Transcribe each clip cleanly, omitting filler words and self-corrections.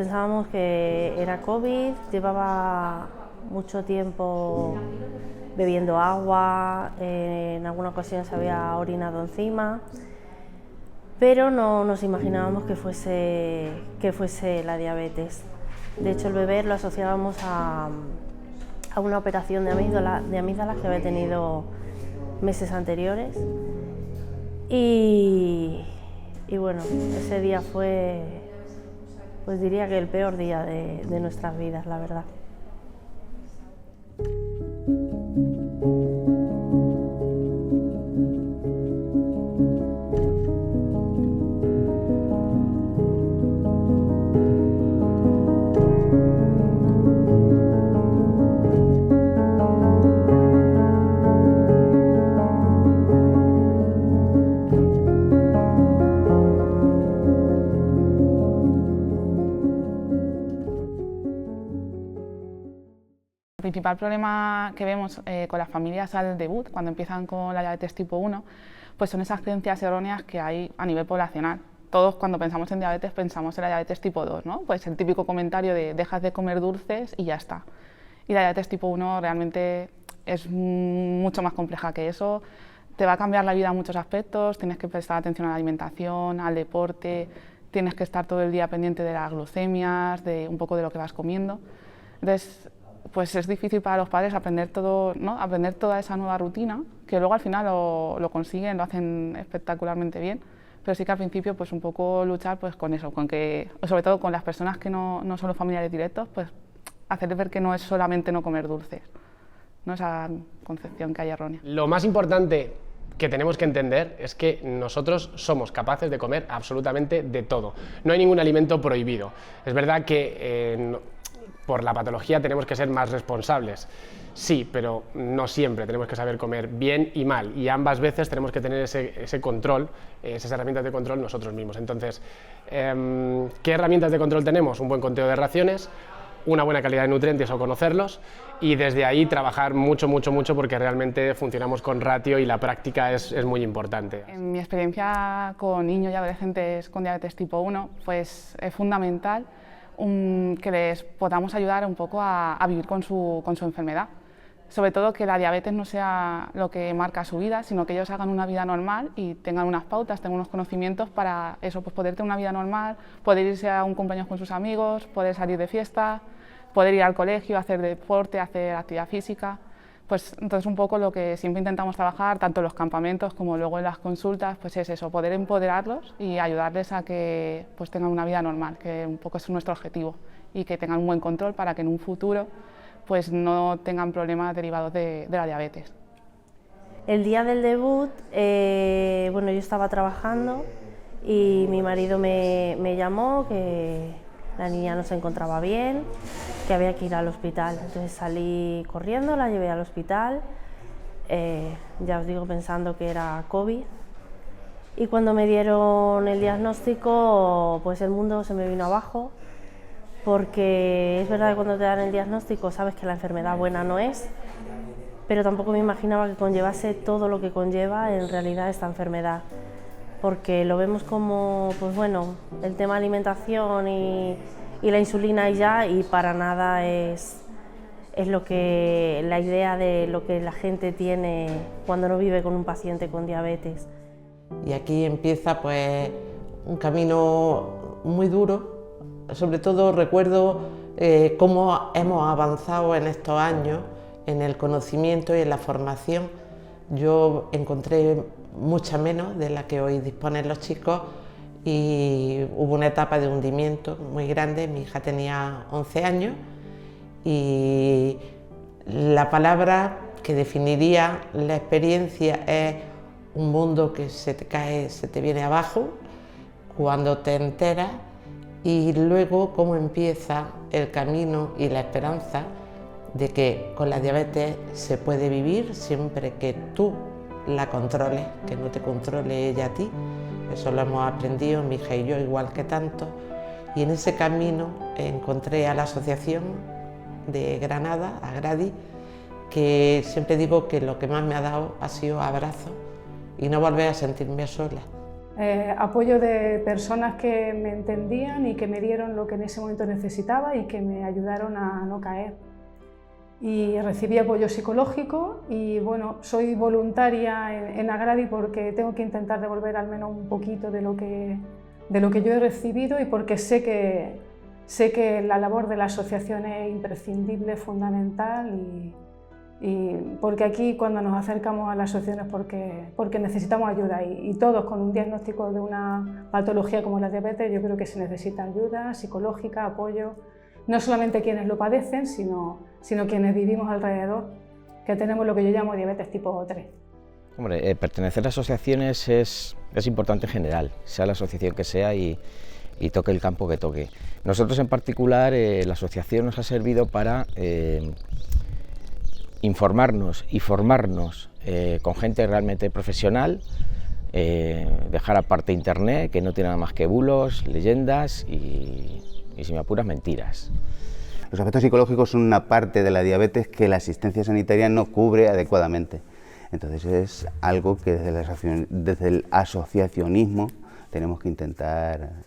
pensábamos que era COVID, llevaba mucho tiempo bebiendo agua, en alguna ocasión se había orinado encima, pero no nos imaginábamos que fuese la diabetes. De hecho, el bebé lo asociábamos a una operación de amígdalas que había tenido meses anteriores. Y bueno, ese día fue, pues diría que el peor día de nuestras vidas, la verdad. El principal problema que vemos con las familias al debut, cuando empiezan con la diabetes tipo 1, pues son esas creencias erróneas que hay a nivel poblacional. Todos cuando pensamos en diabetes pensamos en la diabetes tipo 2, ¿no? Pues el típico comentario de dejas de comer dulces y ya está. Y la diabetes tipo 1 realmente es mucho más compleja que eso, te va a cambiar la vida en muchos aspectos, tienes que prestar atención a la alimentación, al deporte, tienes que estar todo el día pendiente de las glucemias, de un poco de lo que vas comiendo. Entonces, pues es difícil para los padres aprender todo, ¿no? Aprender toda esa nueva rutina, que luego al final lo consiguen, lo hacen espectacularmente bien, pero sí que al principio pues un poco luchar pues con eso, con que, sobre todo con las personas que no son los familiares directos, pues hacerles ver que no es solamente no comer dulces, ¿no? Esa concepción que hay errónea. Lo más importante que tenemos que entender es que nosotros somos capaces de comer absolutamente de todo, no hay ningún alimento prohibido. Es verdad que por la patología tenemos que ser más responsables, sí, pero no siempre, tenemos que saber comer bien y mal, y ambas veces tenemos que tener ese control, esas herramientas de control nosotros mismos. Entonces, ¿qué herramientas de control tenemos? Un buen conteo de raciones, una buena calidad de nutrientes o conocerlos, y desde ahí trabajar mucho porque realmente funcionamos con ratio y la práctica es muy importante. En mi experiencia con niños y adolescentes con diabetes tipo 1, pues es fundamental que les podamos ayudar un poco a vivir con su enfermedad. Sobre todo que la diabetes no sea lo que marca su vida, sino que ellos hagan una vida normal y tengan unas pautas, tengan unos conocimientos para eso, pues poder tener una vida normal, poder irse a un cumpleaños con sus amigos, poder salir de fiesta, poder ir al colegio, hacer deporte, hacer actividad física. Pues entonces un poco lo que siempre intentamos trabajar, tanto en los campamentos como luego en las consultas, pues es eso, poder empoderarlos y ayudarles a que pues tengan una vida normal, que un poco es nuestro objetivo, y que tengan un buen control para que en un futuro pues no tengan problemas derivados de la diabetes. El día del debut, bueno, yo estaba trabajando y mi marido me llamó que la niña no se encontraba bien, que había que ir al hospital. Entonces salí corriendo, la llevé al hospital, ya os digo, pensando que era COVID. Y cuando me dieron el diagnóstico, pues el mundo se me vino abajo, porque es verdad que cuando te dan el diagnóstico sabes que la enfermedad buena no es, pero tampoco me imaginaba que conllevase todo lo que conlleva en realidad esta enfermedad, porque lo vemos como, pues bueno, el tema alimentación y la insulina y ya, y para nada es lo que la idea de lo que la gente tiene cuando no vive con un paciente con diabetes. Y aquí empieza pues un camino muy duro. Sobre todo recuerdo cómo hemos avanzado en estos años en el conocimiento y en la formación. Yo encontré mucha menos de la que hoy disponen los chicos y hubo una etapa de hundimiento muy grande. Mi hija tenía 11 años y la palabra que definiría la experiencia es un mundo que se te cae, se te viene abajo cuando te enteras, y luego cómo empieza el camino y la esperanza de que con la diabetes se puede vivir siempre que tú la controles, que no te controle ella a ti. Eso lo hemos aprendido mi hija y yo igual que tanto, y en ese camino encontré a la asociación de Granada, a Gradi, que siempre digo que lo que más me ha dado ha sido abrazo y no volver a sentirme sola. apoyo de personas que me entendían y que me dieron lo que en ese momento necesitaba y que me ayudaron a no caer. Y recibí apoyo psicológico y bueno, soy voluntaria en Agradi porque tengo que intentar devolver al menos un poquito de lo que yo he recibido y porque sé que la labor de la asociación es imprescindible, fundamental y porque aquí cuando nos acercamos a las asociaciones porque necesitamos ayuda y todos con un diagnóstico de una patología como la diabetes yo creo que se necesita ayuda psicológica, apoyo, no solamente quienes lo padecen sino quienes vivimos alrededor, que tenemos lo que yo llamo diabetes tipo 3. Hombre, pertenecer a asociaciones es importante en general, sea la asociación que sea y toque el campo que toque. Nosotros en particular, la asociación nos ha servido para informarnos y formarnos con gente realmente profesional, dejar aparte internet, que no tiene nada más que bulos, leyendas y si me apuras, mentiras. Los aspectos psicológicos son una parte de la diabetes que la asistencia sanitaria no cubre adecuadamente. Entonces es algo que desde el asociacionismo tenemos que intentar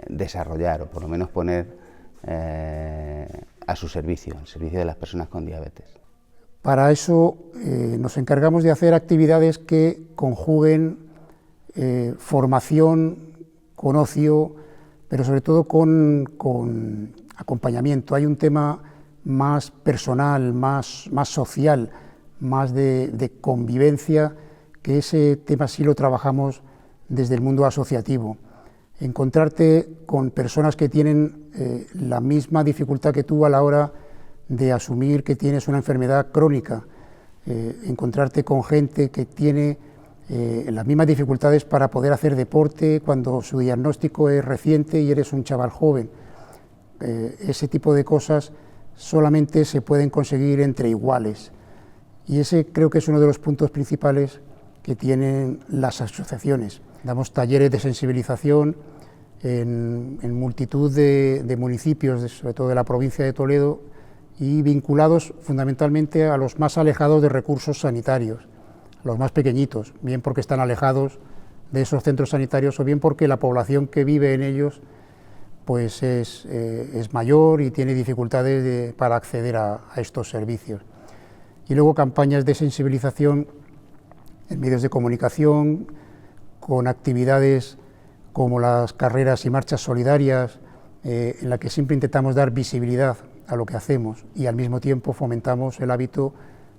desarrollar o por lo menos poner a su servicio, al servicio de las personas con diabetes. Para eso nos encargamos de hacer actividades que conjuguen formación con ocio, pero sobre todo con acompañamiento. Hay un tema más personal, más social, más de convivencia, que ese tema sí lo trabajamos desde el mundo asociativo. Encontrarte con personas que tienen la misma dificultad que tú a la hora de asumir que tienes una enfermedad crónica, encontrarte con gente que tiene las mismas dificultades para poder hacer deporte cuando su diagnóstico es reciente y eres un chaval joven. Ese tipo de cosas solamente se pueden conseguir entre iguales y ese creo que es uno de los puntos principales que tienen las asociaciones. Damos talleres de sensibilización en multitud de municipios, sobre todo de la provincia de Toledo, y vinculados fundamentalmente a los más alejados de recursos sanitarios, a los más pequeñitos, bien porque están alejados de esos centros sanitarios o bien porque la población que vive en ellos pues es mayor y tiene dificultades para acceder a estos servicios. Y luego campañas de sensibilización en medios de comunicación, con actividades como las carreras y marchas solidarias, en la que siempre intentamos dar visibilidad a lo que hacemos y al mismo tiempo fomentamos el hábito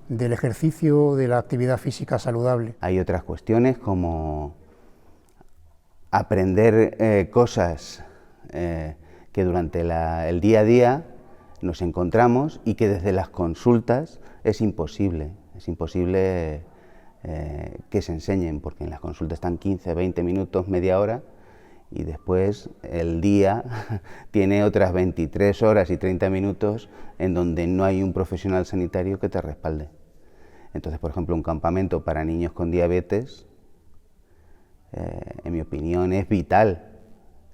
del ejercicio, de la actividad física saludable. Hay otras cuestiones como aprender cosas que durante el día a día nos encontramos y que desde las consultas es imposible que se enseñen, porque en las consultas están 15, 20 minutos, media hora, y después el día tiene otras 23 horas y 30 minutos en donde no hay un profesional sanitario que te respalde. Entonces, por ejemplo, un campamento para niños con diabetes, en mi opinión, es vital,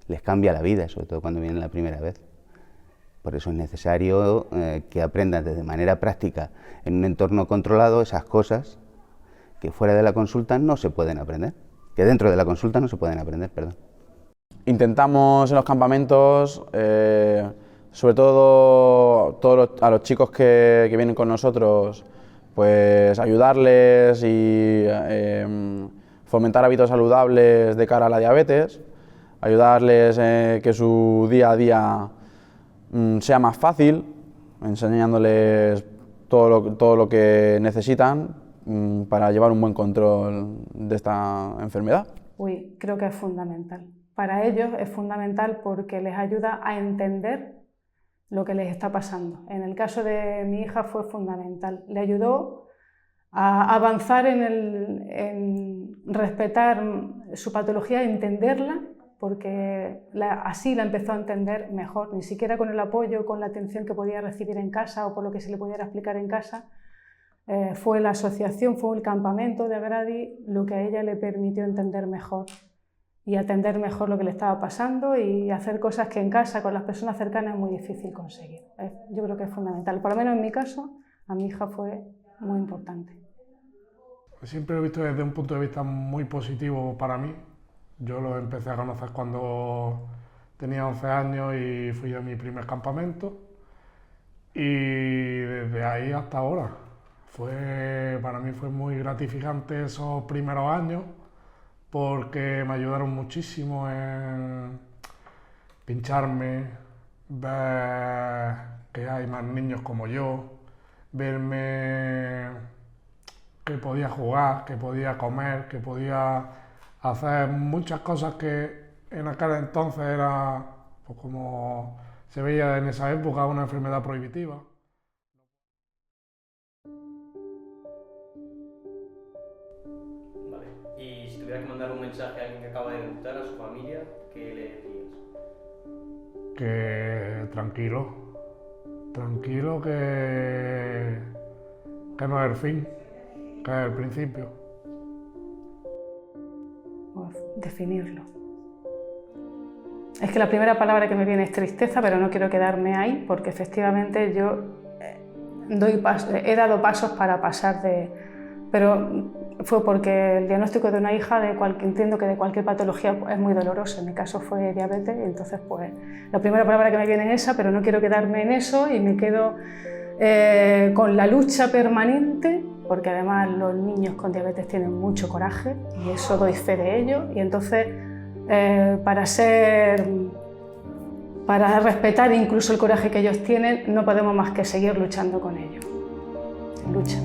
les cambia la vida, sobre todo cuando vienen la primera vez. Por eso es necesario que aprendan de manera práctica, en un entorno controlado, esas cosas que fuera de la consulta no se pueden aprender, que dentro de la consulta no se pueden aprender, perdón. Intentamos en los campamentos, sobre todo a los chicos que vienen con nosotros, pues ayudarles y fomentar hábitos saludables de cara a la diabetes, ayudarles que su día a día sea más fácil, enseñándoles todo lo que necesitan para llevar un buen control de esta enfermedad. Creo que es fundamental. Para ellos es fundamental porque les ayuda a entender lo que les está pasando. En el caso de mi hija fue fundamental. Le ayudó a avanzar en respetar su patología, entenderla, porque así la empezó a entender mejor, ni siquiera con el apoyo, con la atención que podía recibir en casa o por lo que se le pudiera explicar en casa. Fue la asociación, fue el campamento de Agradi lo que a ella le permitió entender mejor y atender mejor lo que le estaba pasando y hacer cosas que en casa con las personas cercanas es muy difícil conseguir. Yo creo que es fundamental, por lo menos en mi caso, a mi hija fue muy importante. Siempre lo he visto desde un punto de vista muy positivo para mí. Yo lo empecé a conocer cuando tenía 11 años y fui a mi primer campamento. Y desde ahí hasta ahora. Para mí fue muy gratificante esos primeros años porque me ayudaron muchísimo en pincharme, ver que hay más niños como yo, verme que podía jugar, que podía comer, que podía hacer muchas cosas que en aquel entonces era, pues, como se veía en esa época, una enfermedad prohibitiva. Vale. Y si tuviera que mandar un mensaje a alguien que acaba de debutar, a su familia, ¿qué le dirías? Que tranquilo, que no es el fin, que es el principio. Definirlo. Es que la primera palabra que me viene es tristeza, pero no quiero quedarme ahí porque efectivamente yo he dado pasos para pasar de... Pero fue porque el diagnóstico de una hija, entiendo que de cualquier patología es muy doloroso. En mi caso fue diabetes, y entonces pues la primera palabra que me viene es esa, pero no quiero quedarme en eso y me quedo con la lucha permanente, porque además los niños con diabetes tienen mucho coraje y eso doy fe de ello, y entonces para respetar incluso el coraje que ellos tienen no podemos más que seguir luchando con ellos. Lucha.